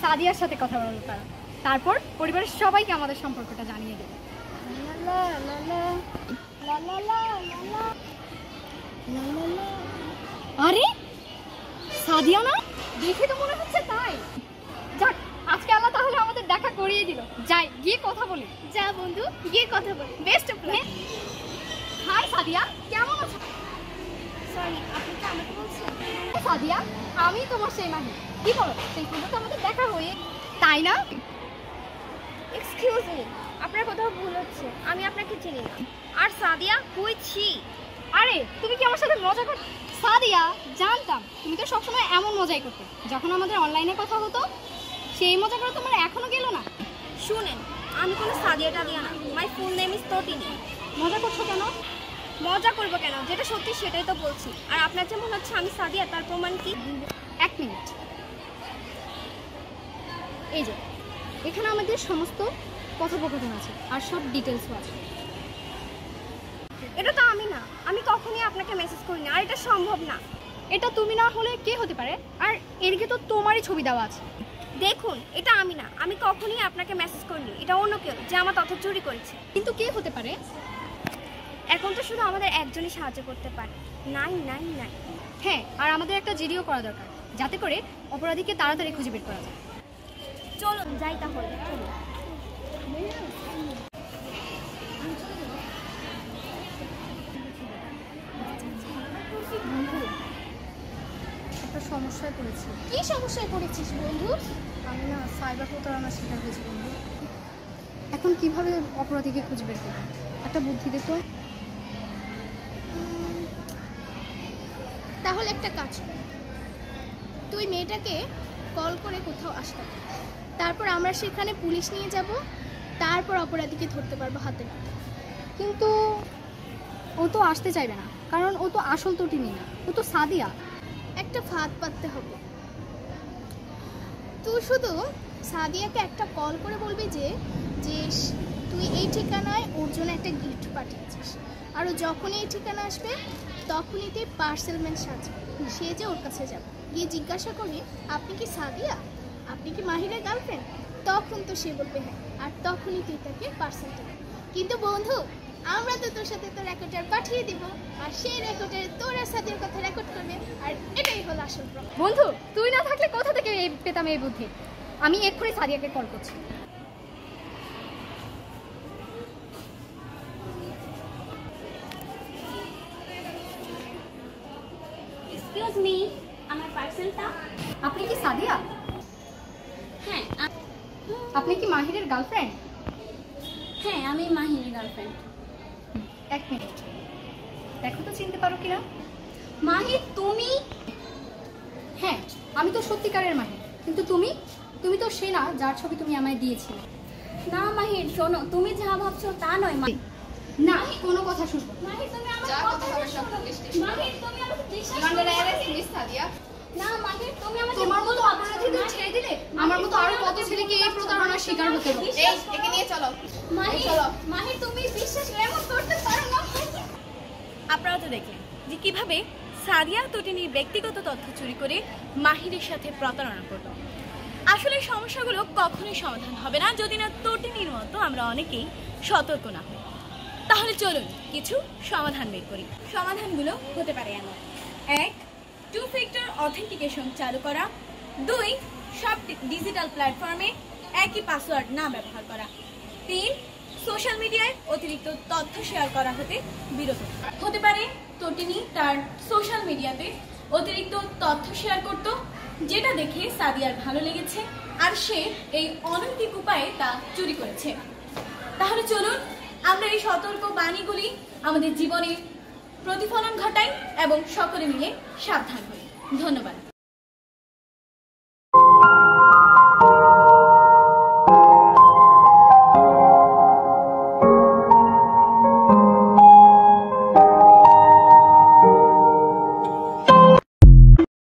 সাদিয়ার সাথে কথা বলবো, তারপর পরিবারের সবাইকে আমাদের সম্পর্কটা জানিয়ে দেবো। আরে সাদিয়া না, দেখে তো মনে হচ্ছে তাই। যাক, আজকে আল্লাহ তাহলে আমাদের দেখা করিয়ে দিল। যাই, গিয়ে কথা বলি। যা বন্ধু, গিয়ে কথা বলি। Best of luck. Hi Sadia, কেমন আছো? সরি, আপনি কি আমাকে বলছেন? সাদিয়া, আমি তোমার সেই মাহি। কি বলো, সেই সুন্দর তো আমাদের দেখা হয়ে, তাই না? এক্সকিউজ মি, আপনার কোথাও ভুল হচ্ছে। আমি আপনাকে চিনি না। আর সাদিয়া কইছি। আরে তুমি কি আমার সাথে মজা করছো? সাদিয়া, জানতাম তুমি তো সবসময় এমন মজাই করতে। যখন আমাদের অনলাইনে কথা হতো, সেই মজা করে তোমার এখনো গেল না। শুনেন, আমি কোনো সাদিয়া টাদিয়া না। মাই ফুল নেম ইজ তটিনী। মজা করছো কেন? মজা করবো কেন? যেটা সত্যি সেটাই তো বলছি। আর আপনার যে মনে হচ্ছে আমি সাদিয়া, তার প্রমাণ কি? এক মিনিট, এই যে এখানে আমাদের সমস্ত কথোপকথন আছে আর সব ডিটেলসও আছে। এটা তো আমি না। আমি কখনোই আপনাকে মেসেজ করি না, আর এটা সম্ভব না। এটা তুমি না হলে কে হতে পারে? আর এদিকে তো তোমারই ছবি দেওয়া আছে। দেখুন, এটা আমি না। আমি কখনোই আপনাকে মেসেজ করিনি। এটা অন্য কেউ, যে আমার তথ্য চুরি করেছে। কিন্তু কে হতে পারে? এখন তো শুধু আমাদের একজনই সাহায্য করতে পারে। 999। হ্যাঁ, আর আমাদের একটা জিডিও করা দরকার, যাতে করে অপরাধীকে তাড়াতাড়ি খুঁজে বের করা যায়। চলুন যাই তাহলে। চলুন। একটা সমস্যায় পড়েছি। কি সমস্যায় পড়েছিস বন্ধু? আমি না সাইবার প্রতারণার শিকার হয়েছি বন্ধু। এখন কিভাবে অপরাধীকে খুঁজে বের করবো? একটা বুদ্ধি দে তো। তাহলে একটা কাজ কর, তুই মেয়েটাকে কল করে কোথাও আসতে, তারপর আমরা সেখানে পুলিশ নিয়ে যাব, তারপর অপরাধীকে ধরতে পারবো হাতে নাতে। কিন্তু ও তো আসতে চাইবে না, কারণ ও তো আসল তটিনী না, ও তো সাদিয়া। একটা ফাঁদ পাততে হবে। তুই শুধু সাদিয়াকে একটা কল করে বলবি যে যে তুই এই ঠিকানায় ওর জন্য একটা গিফট পাঠিয়েছিস, আর ও যখনই এই ঠিকানা আসবে তখনই তুই পার্সেলম্যান সাজবে, সে যে ওর কাছে যাবে, গিয়ে জিজ্ঞাসা করবি আপনি কি সাদিয়া, আপনি কি মাহিরের গার্লফ্রেন্ড? তখন তো সে বলবে হ্যাঁ, আর তখনই তুই তাকে পার্সেলটা দেবে। কিন্তু বন্ধু, আমরা তো তোর সাথে তো রেকর্ডার পাঠিয়ে দিব, আর সেই রেকর্ডারে তোর আর সাদিয়ার কথা রেকর্ড করবে, আর এটাই হলো আসল প্রমাণ। বন্ধু, তুই না থাকলে কোথা থেকে পেতাম এই বুদ্ধি? আমি এক্ষুনি সাদিয়াকে কল করছি। এক্সকিউজ মি, আমার পার্সেলটা। আপনি কি সাদিয়া? হ্যাঁ। আপনি কি মাহিরের গার্লফ্রেন্ড? হ্যাঁ, আমি মাহিরের গার্লফ্রেন্ড। এক মিনিট, দেখো তো চিনতে পারো কিনা। মাহির তুমি? হ্যাঁ, আমি তো সত্যিকারের মাহির। কিন্তু তুমি তুমি তো সে না যার ছবি তুমি আমায় দিয়েছিলে। না মাহির, শোনো, তুমি যা ভাবছো তা নয়। না, কোনো কথা শুনবো না। মাহির, তুমি আমার যা কথা কথা হবে সব শোনো। পুলিশ মাহির, তুমি আমাকে বিশ্বাস আন্ডার করো। Arrest miss Sadia. না মাহির, তুমি আমাকে তোমার মতো বলো। অপরাধীদের ছেড়ে দিলে আমার মতো আরো কত ছেলেকে এই প্রতারণার শিকার হতে হবে। এই একে নিয়ে চলো। মাহির, চলো। মাহির, তুমি বিশ্বাস এমন করতে পারো না। আপনারা তো দেখলেন যে কিভাবে সাদিয়া তটিনীর ব্যক্তিগত তথ্য চুরি করে মাহিরের সাথে প্রতারণা করলো। আসলে সমস্যাগুলো কখনোই সমাধান হবে না যদি না তটিনীর মতো আমরা অনেকেই সতর্ক না হই। তাহলে চলুন কিছু সমাধান বের করি। সমাধানগুলো হতে পারে এমন: 1. 2 ফ্যাক্টর অথেন্টিকেশন চালু করা। 2. সব ডিজিটাল প্ল্যাটফর্মে একই পাসওয়ার্ড না ব্যবহার করা। 3. সোশ্যাল মিডিয়ায় অতিরিক্ত তথ্য শেয়ার করা হতে বিরত হতে পারে। তটিনী তার সোশ্যাল মিডিয়াতে অতিরিক্ত তথ্য শেয়ার করত, যেটা দেখে সাদিয়ার ভালো লেগেছে, আর সে এই অনৈতিক উপায়ে তা চুরি করেছে। তাহলে চলুন আমরা এই সতর্ক বাণীগুলি আমাদের জীবনে প্রতিফলন ঘটাই এবং সকলে মিলে সাবধান হই। ধন্যবাদ।